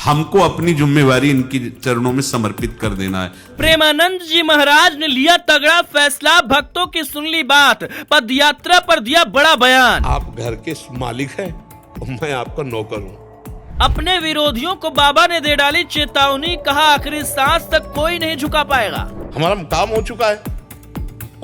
हमको अपनी जिम्मेवारी इनकी चरणों में समर्पित कर देना है। प्रेमानंद जी महाराज ने लिया तगड़ा फैसला, भक्तों की सुन ली बात, पद यात्रा पर दिया बड़ा बयान। आप घर के मालिक हैं, मैं आपका नौकर हूँ। अपने विरोधियों को बाबा ने दे डाली चेतावनी, कहा आखिरी सांस तक कोई नहीं झुका पाएगा। हमारा काम हो चुका है,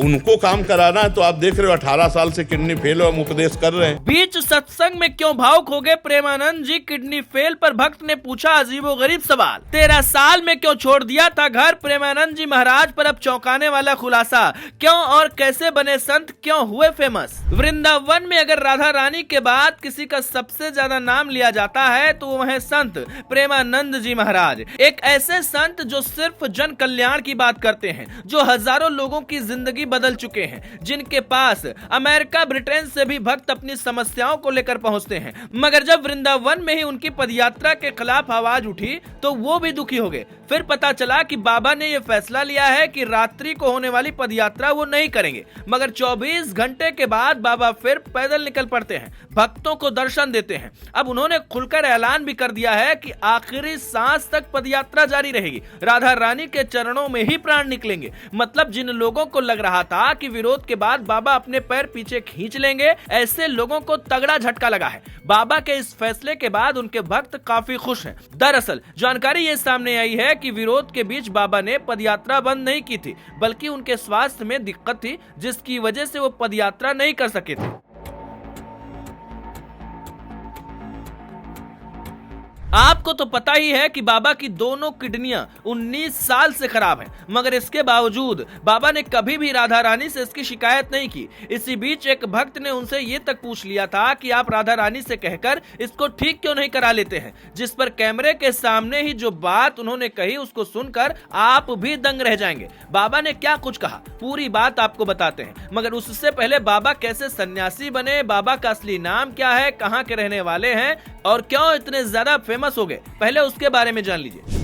उनको काम कराना है। तो आप देख रहे हो 18 साल से किडनी फेल हो, हम उपदेश कर रहे हैं। बीच सत्संग में क्यों भावुक हो गए प्रेमानंद जी? किडनी फेल पर भक्त ने पूछा अजीबोगरीब सवाल। 13 साल में क्यों छोड़ दिया था घर? प्रेमानंद जी महाराज पर अब चौंकाने वाला खुलासा। क्यों और कैसे बने संत, क्यों हुए फेमस? वृंदावन में अगर राधा रानी के बाद किसी का सबसे ज्यादा नाम लिया जाता है तो वो है संत प्रेमानंद जी महाराज। एक ऐसे संत जो सिर्फ जन कल्याण की बात करते हैं, जो हजारों लोगों की जिंदगी बदल चुके हैं, जिनके पास अमेरिका ब्रिटेन से भी भक्त अपनी समस्याओं को लेकर पहुंचते हैं। मगर जब वृंदावन में ही उनकी पदयात्रा के खिलाफ आवाज उठी तो वो भी दुखी हो गए। फिर पता चला कि बाबा ने यह फैसला लिया है कि रात्रि को होने वाली पदयात्रा वो नहीं करेंगे। मगर 24 घंटे के बाद बाबा फिर पैदल निकल पड़ते हैं, भक्तों को दर्शन देते हैं। अब उन्होंने खुलकर ऐलान भी कर दिया है कि आखिरी सांस तक पदयात्रा जारी रहेगी, राधा रानी के चरणों में ही प्राण निकलेंगे। मतलब जिन लोगों को लग रहा था कि विरोध के बाद बाबा अपने पैर पीछे खींच लेंगे, ऐसे लोगों को तगड़ा झटका लगा है। बाबा के इस फैसले के बाद उनके भक्त काफी खुश हैं। दरअसल जानकारी ये सामने आई है कि विरोध के बीच बाबा ने पदयात्रा बंद नहीं की थी, बल्कि उनके स्वास्थ्य में दिक्कत थी, जिसकी वजह से वो पदयात्रा नहीं कर सके थे। आपको तो पता ही है कि बाबा की दोनों किडनियां 19 साल से खराब हैं, मगर इसके बावजूद बाबा ने कभी भी राधा रानी से इसकी शिकायत नहीं की। इसी बीच एक भक्त ने उनसे ये तक पूछ लिया था कि आप राधा रानी से कहकर इसको ठीक क्यों नहीं करा लेते हैं, जिस पर कैमरे के सामने ही जो बात उन्होंने कही उसको सुनकर आप भी दंग रह जाएंगे। बाबा ने क्या कुछ कहा, पूरी बात आपको बताते हैं। मगर उससे पहले बाबा कैसे सन्यासी बने, बाबा का असली नाम क्या है, कहाँ के रहने वाले हैं और क्यों इतने ज्यादा फेमस हो गए, पहले उसके बारे में जान लीजिए।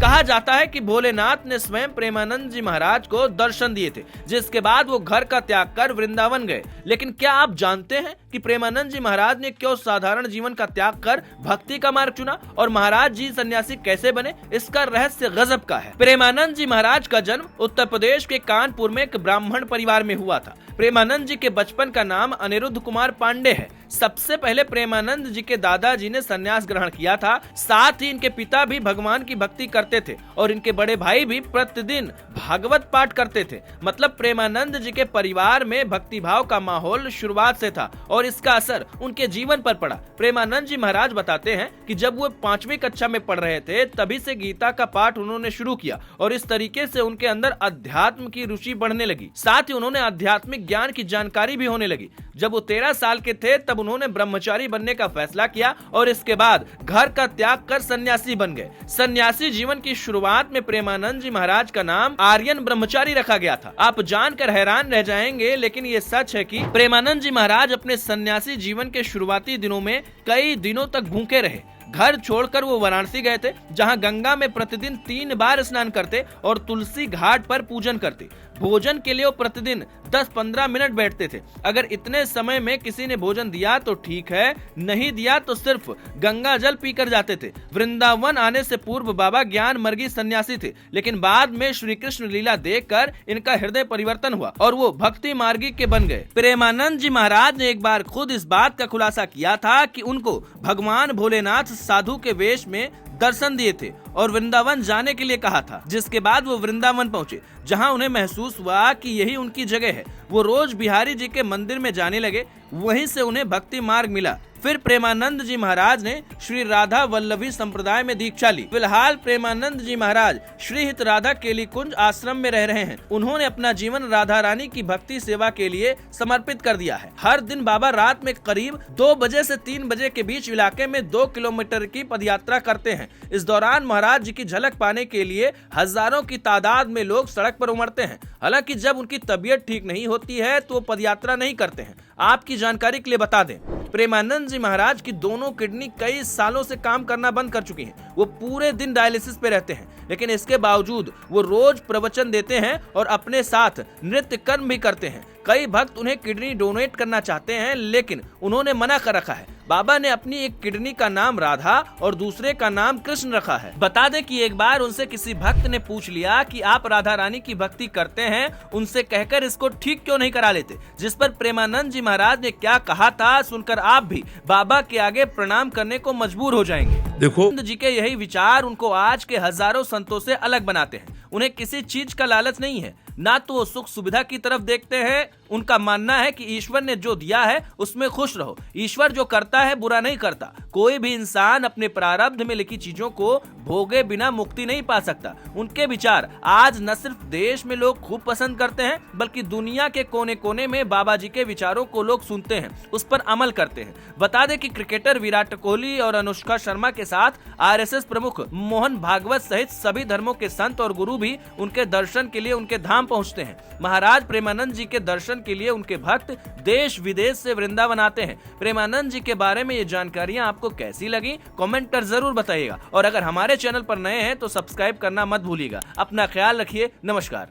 कहा जाता है कि भोलेनाथ ने स्वयं प्रेमानंद जी महाराज को दर्शन दिए थे, जिसके बाद वो घर का त्याग कर वृंदावन गए। लेकिन क्या आप जानते हैं कि प्रेमानंद जी महाराज ने क्यों साधारण जीवन का त्याग कर भक्ति का मार्ग चुना और महाराज जी सन्यासी कैसे बने? इसका रहस्य गजब का है। प्रेमानंद जी महाराज का जन्म उत्तर प्रदेश के कानपुर में एक ब्राह्मण परिवार में हुआ था। प्रेमानंद जी के बचपन का नाम अनिरुद्ध कुमार पांडे है। सबसे पहले प्रेमानंद जी के दादाजी ने संन्यास ग्रहण किया था, साथ ही इनके पिता भी भगवान की भक्ति करते थे और इनके बड़े भाई भी प्रतिदिन भागवत पाठ करते थे। मतलब प्रेमानंद जी के परिवार में भक्ति भाव का माहौल शुरुआत से था और इसका असर उनके जीवन पर पड़ा। प्रेमानंद जी महाराज बताते हैं कि जब वो 5वीं कक्षा में पढ़ रहे थे तभी से गीता का पाठ उन्होंने शुरू किया और इस तरीके से उनके अंदर अध्यात्म की रुचि बढ़ने लगी। साथ ही उन्होंने आध्यात्मिक ज्ञान की जानकारी भी होने लगी। जब वो 13 साल के थे तब उन्होंने ब्रह्मचारी बनने का फैसला किया और इसके बाद घर का त्याग कर सन्यासी बन गए। सन्यासी जीवन की शुरुआत में प्रेमानंद जी महाराज का नाम आर्यन ब्रह्मचारी रखा गया था। आप जानकर हैरान रह जाएंगे, लेकिन ये सच है कि प्रेमानंद जी महाराज अपने सन्यासी जीवन के शुरुआती दिनों में कई दिनों तक भूखे रहे। घर छोड़कर वो वाराणसी गए थे, जहां गंगा में प्रतिदिन 3 बार स्नान करते और तुलसी घाट पर पूजन करते। भोजन के लिए वो प्रतिदिन 10-15 मिनट बैठते थे। अगर इतने समय में किसी ने भोजन दिया तो ठीक है, नहीं दिया तो सिर्फ गंगा जल पीकर जाते थे। वृंदावन आने से पूर्व बाबा ज्ञान मर्गी सन्यासी थे, लेकिन बाद में श्री कृष्ण लीला देखकर इनका हृदय परिवर्तन हुआ और वो भक्ति मार्गी के बन गए। प्रेमानंद जी महाराज ने एक बार खुद इस बात का खुलासा किया था कि उनको भगवान भोलेनाथ साधु के वेश में दर्शन दिए थे और वृंदावन जाने के लिए कहा था, जिसके बाद वो वृंदावन पहुंचे, जहां उन्हें महसूस हुआ कि यही उनकी जगह है। वो रोज बिहारी जी के मंदिर में जाने लगे, वहीं से उन्हें भक्ति मार्ग मिला। फिर प्रेमानंद जी महाराज ने श्री राधा वल्लभी संप्रदाय में दीक्षा ली। फिलहाल प्रेमानंद जी महाराज श्री हित राधा केली कुंज आश्रम में रह रहे हैं। उन्होंने अपना जीवन राधा रानी की भक्ति सेवा के लिए समर्पित कर दिया है। हर दिन बाबा रात में करीब 2 बजे से 3 बजे के बीच इलाके में 2 किलोमीटर की पदयात्रा करते हैं। इस दौरान महाराज जी की झलक पाने के लिए हजारों की तादाद में लोग सड़क पर उमड़ते हैं। हालांकि जब उनकी तबीयत ठीक नहीं होती है तो वो पदयात्रा नहीं करते हैं। आपकी जानकारी के लिए बता दें, प्रेमानंद जी महाराज की दोनों किडनी कई सालों से काम करना बंद कर चुकी हैं। वो पूरे दिन डायलिसिस पे रहते हैं, लेकिन इसके बावजूद वो रोज प्रवचन देते हैं और अपने साथ नृत्य कर्म भी करते हैं। कई भक्त उन्हें किडनी डोनेट करना चाहते हैं, लेकिन उन्होंने मना कर रखा है। बाबा ने अपनी एक किडनी का नाम राधा और दूसरे का नाम कृष्ण रखा है। बता दें कि एक बार उनसे किसी भक्त ने पूछ लिया कि आप राधा रानी की भक्ति करते हैं, उनसे कहकर इसको ठीक क्यों नहीं करा लेते, जिस पर प्रेमानंद जी महाराज ने क्या कहा था सुनकर आप भी बाबा के आगे प्रणाम करने को मजबूर हो जाएंगे। देखो जी के यही विचार उनको आज के हजारों संतों से अलग बनाते हैं। उन्हें किसी चीज का लालच नहीं है, ना तो वो सुख सुविधा की तरफ देखते हैं। उनका मानना है कि ईश्वर ने जो दिया है उसमें खुश रहो। ईश्वर जो करता है बुरा नहीं करता। कोई भी इंसान अपने प्रारब्ध में लिखी चीजों को भोगे बिना मुक्ति नहीं पा सकता। उनके विचार आज न सिर्फ देश में लोग खूब पसंद करते हैं, बल्कि दुनिया के कोने कोने में बाबा जी के विचारों को लोग सुनते हैं, उस पर अमल करते हैं। बता दें कि क्रिकेटर विराट कोहली और अनुष्का शर्मा के साथ आरएसएस प्रमुख मोहन भागवत सहित सभी धर्मों के संत और गुरु भी उनके दर्शन के लिए उनके धाम पहुंचते हैं। महाराज प्रेमानंद जी के दर्शन के लिए उनके भक्त देश विदेश से वृंदावन आते हैं। प्रेमानंद जी के बारे में ये जानकारियां आपको कैसी लगी, कमेंट कर जरूर बताइएगा। और अगर हमारे चैनल पर नए हैं तो सब्सक्राइब करना मत भूलिएगा। अपना ख्याल रखिए। नमस्कार।